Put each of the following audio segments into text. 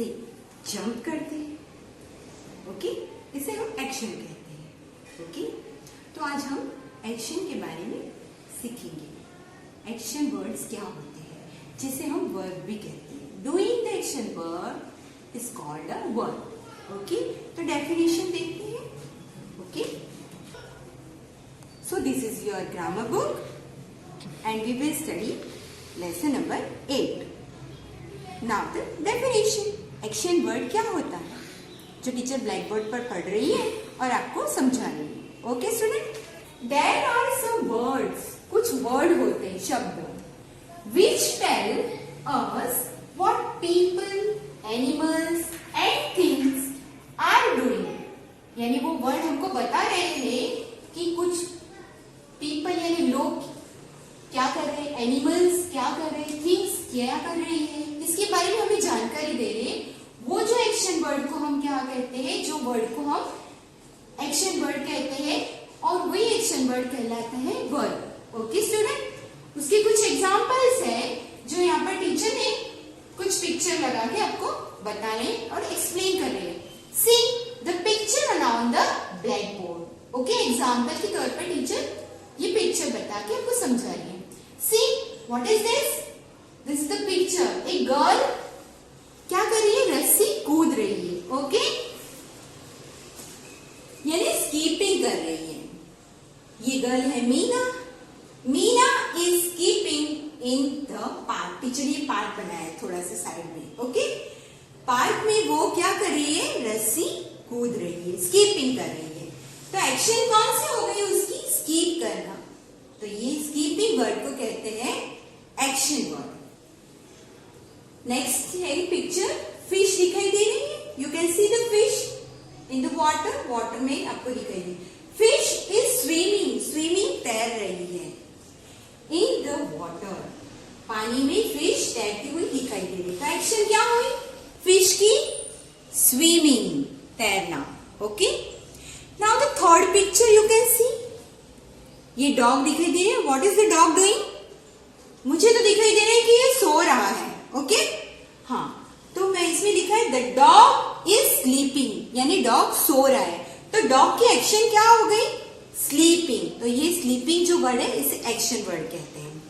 से जंप करते हैं, ओके, इसे हम एक्शन कहते हैं। ओके, तो आज हम एक्शन के बारे में सीखेंगे। एक्शन वर्ड्स क्या होते हैं, जिसे हम वर्ब भी कहते हैं। Doing the action verb is called a verb. Okay, तो डेफिनेशन देखते हैं। Okay, so this is your grammar book and we will study lesson number 8. Now the definition. Action word क्या होता है, जो टीचर ब्लैक बोर्ड पर पढ़ रही है और आपको समझा रही है। Okay student, there are some words, कुछ वर्ड होते हैं, शब्द, which tell us what people, animals and things are doing. यानी वो वर्ड हमको बता रहे हैं कि कुछ पीपल यानी लोग क्या कर रहे हैं, एनिमल्स क्या कर रहे हैं, थिंग्स क्या कर रही है, इसके बारे में हमें जानकारी दे रहे हैं। वो जो एक्शन वर्ड को हम क्या कहते हैं, जो वर्ड को हम एक्शन वर्ड कहते हैं, और वही एक्शन वर्ड कहलाता है वर्ब। ओके स्टूडेंट, उसके कुछ एग्जांपल्स है जो यहाँ पर टीचर ने कुछ पिक्चर लगा के आपको बता रहे और एक्सप्लेन कर रहे हैं। See the picture on the black board. Okay, example के तौर पर टीचर ये पिक्चर बता के आपको समझा रही है। See what is this, this is the picture. एक गर्ल क्या कर रही है, रस्सी कूद रही है। ओके, यानी स्कीपिंग कर रही है। ये गर्ल है Meena. Meena is skipping in the park. Teacher ये पार्क बनाया है थोड़ा सा साइड में। ओके, पार्क में वो क्या कर रही है, रस्सी कूद रही है, स्कीपिंग कर रही है। तो एक्शन कौन सी हो गई उसकी, स्कीप करना। तो ये स्कीपिंग वर्ड को कहते हैं एक्शन वर्ड। नेक्स्ट है पिक्चर, फिश दिखाई दे रही है। You can see the fish in the water. Water में आपको दिखाई दे, फिश इज स्विमिंग, स्विमिंग तैर रही है इन द वाटर। पानी में फिश तैरती हुई दिखाई दे रही है। तो एक्शन क्या हुई, फिश की स्विमिंग, तैरना। Okay, now the third picture you can see, ये डॉग दिखाई दे रहा है। What is the dog doing, मुझे तो दिखाई दे रहा है कि ये सो रहा है। ओके, हाँ, तो मैं इसमें लिखा है द डॉग इज स्लीपिंग, यानी डॉग सो रहा है। तो डॉग की एक्शन क्या हो गई, स्लीपिंग। तो ये स्लीपिंग जो वर्ड है इसे एक्शन वर्ड कहते हैं।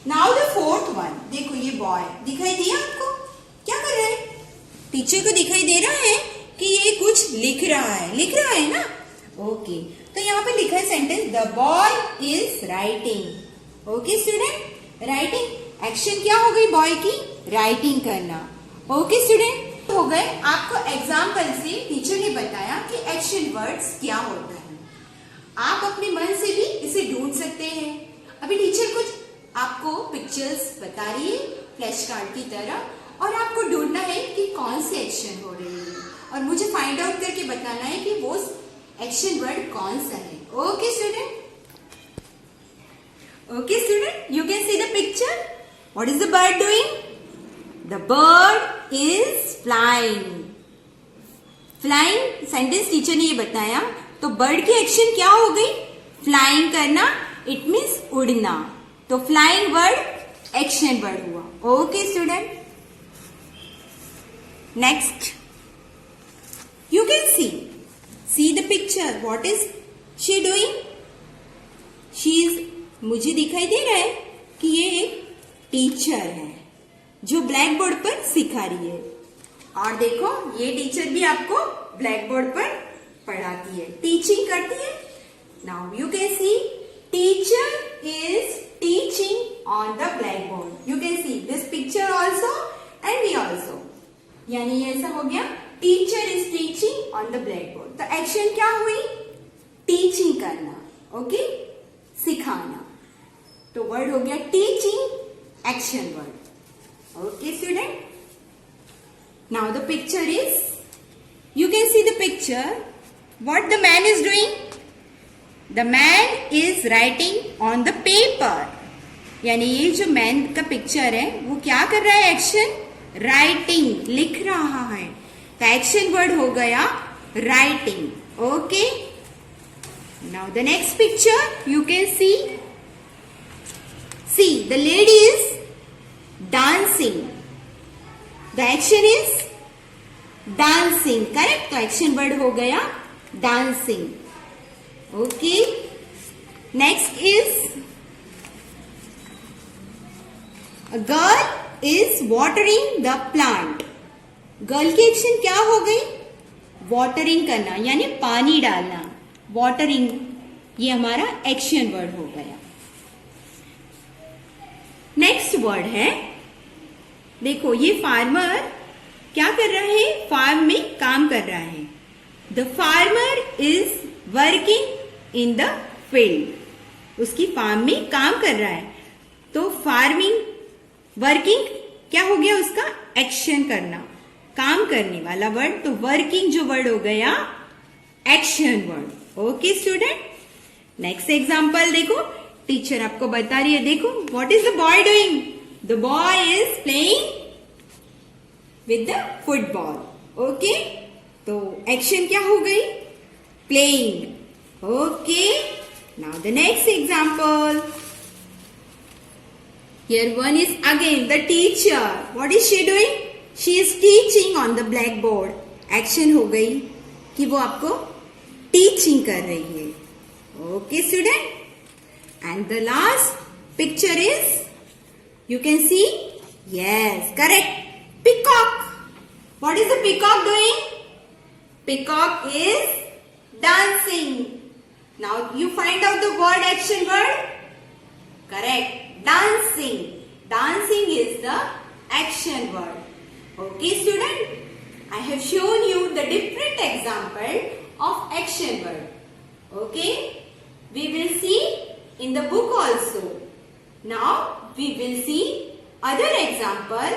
नाउ द फोर्थ वन, देखो ये बॉय दिखाई दिया आपको, क्या कर रहा है, टीचर को दिखाई दे रहा है कि ये कुछ लिख रहा है, लिख रहा है ना। ओके, तो यहाँ पे लिखा है sentence, the boy is writing. Okay student, writing action क्या हो गई, बॉय की राइटिंग करना। ओके स्टूडेंट, हो गए। आपको एग्जाम्पल से टीचर ने बताया कि एक्शन वर्ड्स क्या होता है। आप अपने मन से भी इसे ढूंढ सकते हैं। अभी टीचर कुछ आपको पिक्चर्स बता रही है फ्लैश कार्ड की तरह, और आपको ढूंढना है कि कौन सी एक्शन हो रही है, और मुझे फाइंड आउट करके बताना है कि वो एक्शन वर्ड कौन सा है। Okay student, okay student, you can see the picture. What is the bird doing? The bird is flying. Flying sentence teacher ने ये बताया, तो बर्ड की एक्शन क्या हो गई, फ्लाइंग करना, इट मीन्स उड़ना। तो फ्लाइंग वर्ड एक्शन वर्ड हुआ। Okay student, next you can see the picture. What is she doing? She is, मुझे दिखाई दे रहा है कि ये एक टीचर है जो ब्लैक बोर्ड पर सिखा रही है। और देखो ये टीचर भी आपको ब्लैक बोर्ड पर पढ़ाती है, टीचिंग करती है। Now you can see teacher is teaching on the black board. You can see this picture also and me also, यानी ऐसा हो गया, teacher is teaching on the black board. तो एक्शन क्या हुई, टीचिंग करना। ओके, सिखाना। तो वर्ड हो गया teaching, action word. Okay student, now the picture is, you can see the picture, what the man is doing, the man is writing on the paper. यानी ये जो मैन का पिक्चर है वो क्या कर रहा है, एक्शन राइटिंग, लिख रहा है। तो एक्शन वर्ड हो गया writing. Okay, now the next picture you can see the lady is dancing. The action is dancing, correct. तो एक्शन वर्ड हो गया dancing. Okay, next is girl is watering the plant. Girl की action क्या हो गई? Watering करना, यानी पानी डालना, वाटरिंग, ये हमारा एक्शन वर्ड हो गया। नेक्स्ट वर्ड है, देखो ये फार्मर क्या कर रहा है? फार्म में काम कर रहा है। The farmer is working in the field. उसकी फार्म में काम कर रहा है। तो फार्मिंग, वर्किंग क्या हो गया उसका? एक्शन करना, काम करने वाला वर्ड। तो वर्किंग जो वर्ड हो गया action word. Okay student, next example देखो, टीचर आपको बता रही है, देखो what is the boy doing? The boy is playing with the football. Okay, तो एक्शन क्या हो गई? Playing. Okay, now the next example, here one is again the teacher. What is she doing? She is teaching on the blackboard. Action हो गई कि वो आपको teaching कर रही है। Okay student, and the last picture is, you can see, yes, correct, peacock. What is the peacock doing? Peacock is dancing. Now you find out the word, action word. Correct, dancing. Dancing is the action word. Okay student, I have shown you the different example of action word. Okay, we will see in the book also. Now we will see other example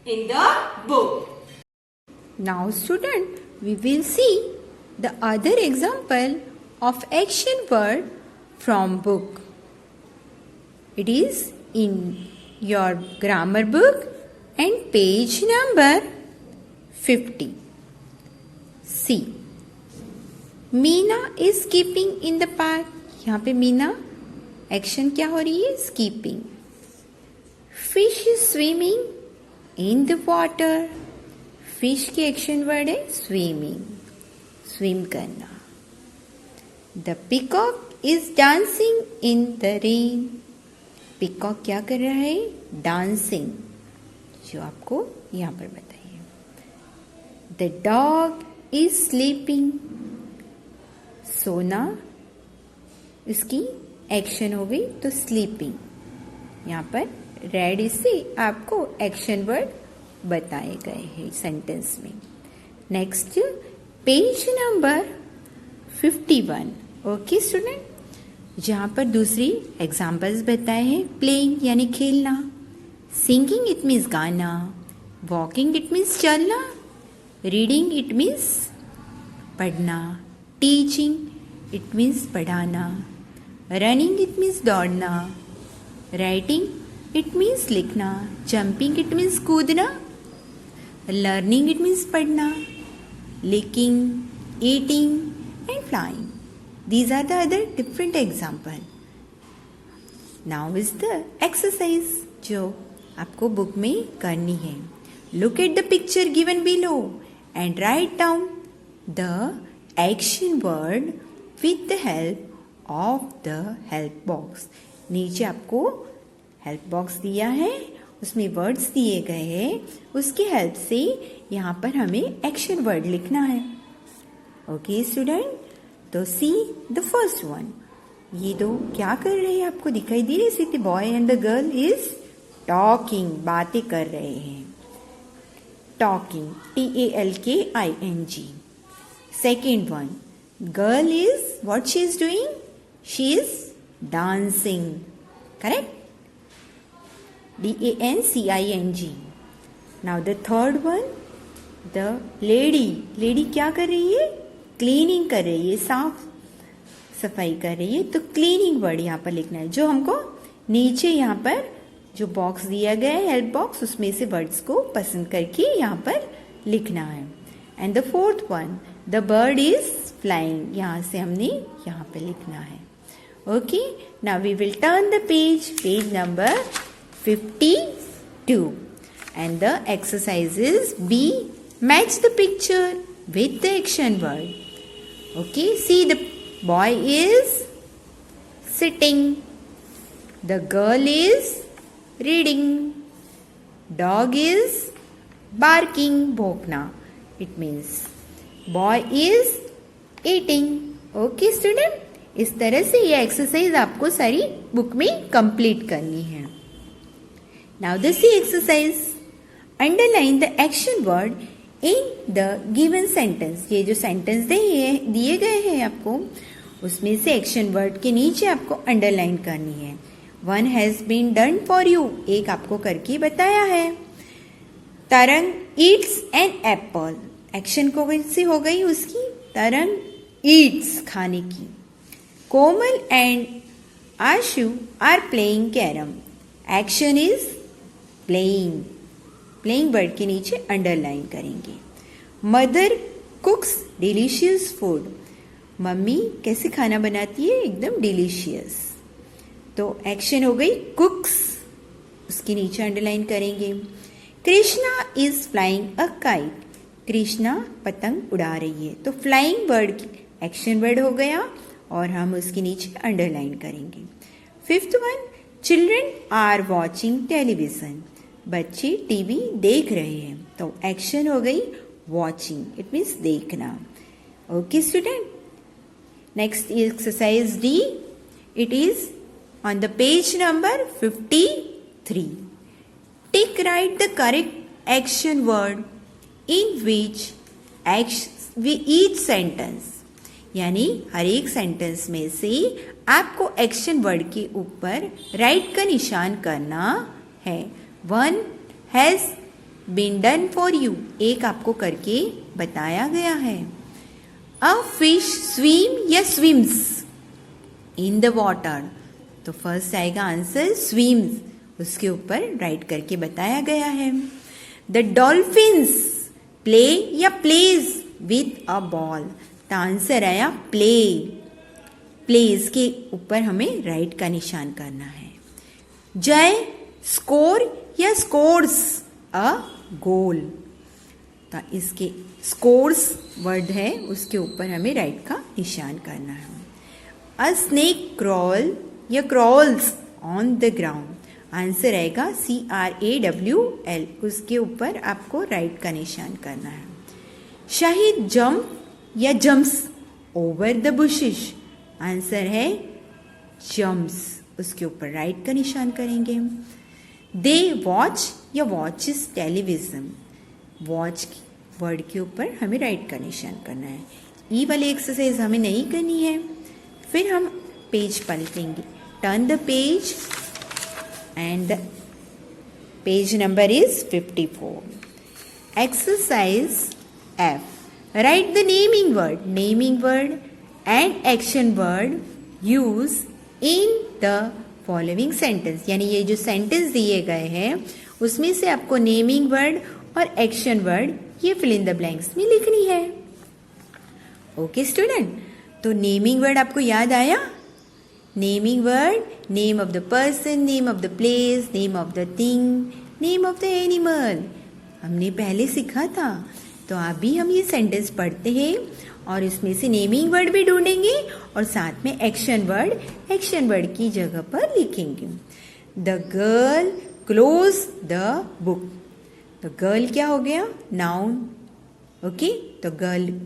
in the book. Now student, we will see the other example of action word from book. It is in your grammar book and page number 50. See, Meena is skipping in the park. यहाँ पे Meena action क्या हो रही है? Skipping. Fish is swimming in the water. Fish की action word है swimming, swim करना। The peacock is dancing in the rain. Peacock क्या कर रहा है? डांसिंग, जो आपको यहां पर बताइए। The dog is sleeping. सोना इसकी एक्शन हो गई, तो स्लीपिंग। यहां पर रेड इससे आपको एक्शन वर्ड बताए गए हैं सेंटेंस में। Next page number 51। Okay student, जहां पर दूसरी एग्जाम्पल्स बताए हैं। प्लेइंग यानी खेलना, सिंगिंग इट मीन्स गाना, वॉकिंग इट मीन्स चलना, रीडिंग इट मीन्स पढ़ना, टीचिंग इट मीन्स पढ़ाना, रनिंग इट मीन्स दौड़ना, राइटिंग इट मीन्स लिखना, जंपिंग इट मीन्स कूदना, लर्निंग इट मीन्स पढ़ना, licking, eating and flying. These are the other different example. Now is the exercise जो आपको book में करनी है। Look at the picture given below and write down the action word with the help of the help box. नीचे आपको help box दिया है, उसमें words दिए गए हैं, उसकी help से यहाँ पर हमें action word लिखना है। Okay student, तो सी द फर्स्ट वन। ये दो क्या कर रहे हैं आपको दिखाई दे रही है? The boy and the girl is talking, बातें कर रहे हैं। Talking, TALKING। Second one, girl is what she is doing? She is dancing, correct, DANCING। Now the third one, the lady. Lady क्या कर रही है? क्लीनिंग कर रही है, साफ सफाई कर रही है। तो क्लीनिंग वर्ड यहाँ पर लिखना है, जो हमको नीचे यहाँ पर जो बॉक्स दिया गया है, हेल्प बॉक्स, उसमें से वर्ड्स को पसंद करके यहाँ पर लिखना है। And the fourth one, the bird is flying, यहाँ से हमने यहाँ पे लिखना है। Okay, now we will turn the page, page number 52, and the exercise is B Match the picture with the action word. Okay, see, the boy is sitting, the girl is reading, dog is barking, भौंकना. It means boy is eating. Okay student, इस तरह से ये exercise आपको सारी book में complete करनी है. Now the C exercise. Underline the action word in the given sentence. ये जो सेंटेंस दिए गए हैं आपको, उसमें से एक्शन वर्ड के नीचे आपको अंडरलाइन करनी है. One has been done for you. एक आपको करके बताया है. तरंग eats an apple. एक्शन कौन सी हो गई उसकी? तरंग eats, खाने की. कोमल and Ashu are playing carom. Action is playing. Playing word के नीचे अंडरलाइन करेंगे. Mother कुक्स delicious food. मम्मी कैसे खाना बनाती है? एकदम डिलीशियस. तो एक्शन हो गई कुक्स, उसके नीचे अंडरलाइन करेंगे. Krishna is flying a kite. Krishna पतंग उड़ा रही है. तो फ्लाइंग वर्ड एक्शन वर्ड हो गया और हम उसके नीचे अंडरलाइन करेंगे. Fifth one, children are watching television. बच्चे टीवी देख रहे हैं. तो एक्शन हो गई वॉचिंग, इट मीन्स देखना. Okay student, next exercise D. It is on the page number 53. Tick right the correct action word in which each sentence. यानी हर एक सेंटेंस में से आपको एक्शन वर्ड के ऊपर राइट का निशान करना है. One has been done for you. एक आपको करके बताया गया है. A fish swim या swims in the water. तो फर्स्ट आएगा आंसर swims. उसके ऊपर राइट करके बताया गया है. The dolphins play या plays with a ball. तो आंसर आया play. Plays के ऊपर हमें राइट का निशान करना है. जय स्कोर या स्कोर्स अ गोल. तो इसके स्कोर्स वर्ड है, उसके ऊपर हमें राइट का निशान करना है. अ स्नेक क्रॉल या crawls on the ground. Answer आएगा CRAWL. उसके ऊपर आपको राइट का निशान करना है. शाहिद जंप या jumps over the bushes. Answer है जम्प्स. उसके ऊपर राइट का निशान करेंगे. दे वॉच या वॉचेस टेलीविजन. वॉच वर्ड के ऊपर हमें राइट का निशान करना है. ई वाली एक्सरसाइज हमें नहीं करनी है. फिर हम पेज पलटेंगे. Turn the page and the page number is 54. Exercise F. Write the naming word. Naming word and action word use in the following sentence. यानी ये जो सेंटेंस दिए गए हैं उसमें से आपको नेमिंग वर्ड और एक्शन वर्ड ये फिल इन द ब्लैंक्स में लिखनी है. ओके स्टूडेंट, तो नेमिंग वर्ड आपको याद आया? Naming word, name of the person, name of the place, name of the thing, name of the animal. हमने पहले सीखा था. तो अभी हम ये सेंटेंस पढ़ते हैं और इसमें से नेमिंग वर्ड भी ढूंढेंगे और साथ में एक्शन वर्ड की जगह पर लिखेंगे. The girl close the book. तो गर्ल क्या हो गया? नाउन. ओके, तो गर्ल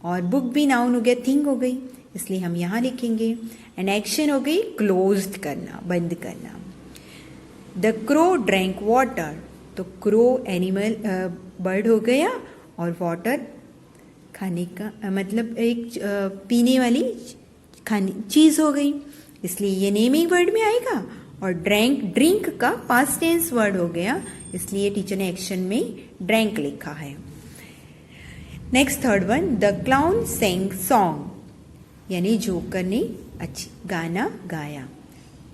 और बुक भी नाउन हो गया, थिंग हो गई, इसलिए हम यहाँ लिखेंगे. एंड एक्शन हो गई क्लोज्ड करना, बंद करना. The crow drank water. तो क्रो एनिमल बर्ड हो गया और वाटर खाने का मतलब एक पीने वाली खाने चीज़ हो गई, इसलिए ये नेमिंग वर्ड में आएगा. और ड्रिंक का पास्ट टेंस वर्ड हो गया, इसलिए टीचर ने एक्शन में ड्रैंक लिखा है. Next third one, the clown sang song. यानी जोकर ने अच्छी गाना गाया.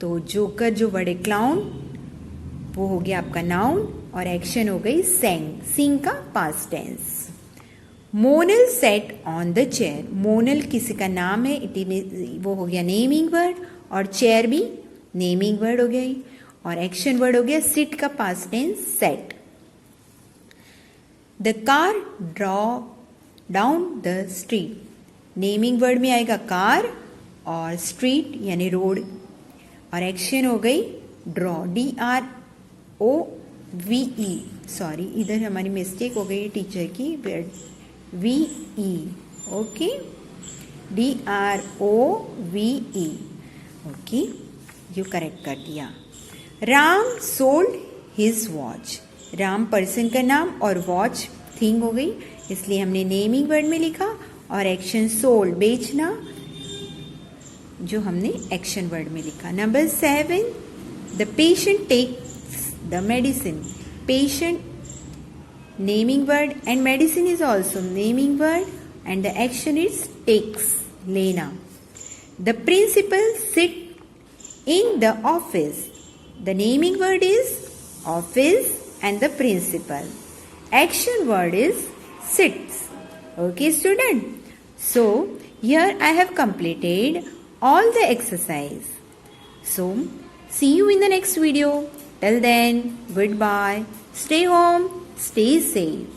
तो जोकर जो वर्ड है क्लाउन वो हो गया आपका नाउन और एक्शन हो गई सेंग. सिंग का past tense. Monal sat on the chair. Monal किसी का नाम है, वो हो गया नेमिंग वर्ड और चेयर भी नेमिंग वर्ड हो गई और एक्शन वर्ड हो गया सिट का past tense sat. The car down the street. Naming word में आएगा कार और स्ट्रीट यानी रोड, और एक्शन हो गई ड्रॉ, DROVE. सॉरी, इधर हमारी मिस्टेक हो गई टीचर की, VE. Okay, DROVE. Okay, you correct कर दिया. Ram sold his watch. Ram person का नाम और वॉच थिंग हो गई, इसलिए हमने नेमिंग वर्ड में लिखा, और एक्शन सोल्ड बेचना जो हमने एक्शन वर्ड में लिखा. Number 7, the patient takes the medicine. Patient naming word and medicine is also naming word and the action is takes लेना. The principal sit in the office. The naming word is office and the principal. Action word is sits. Okay, student. So here I have completed all the exercise. So see you in the next video. Till then, goodbye. Stay home. Stay safe.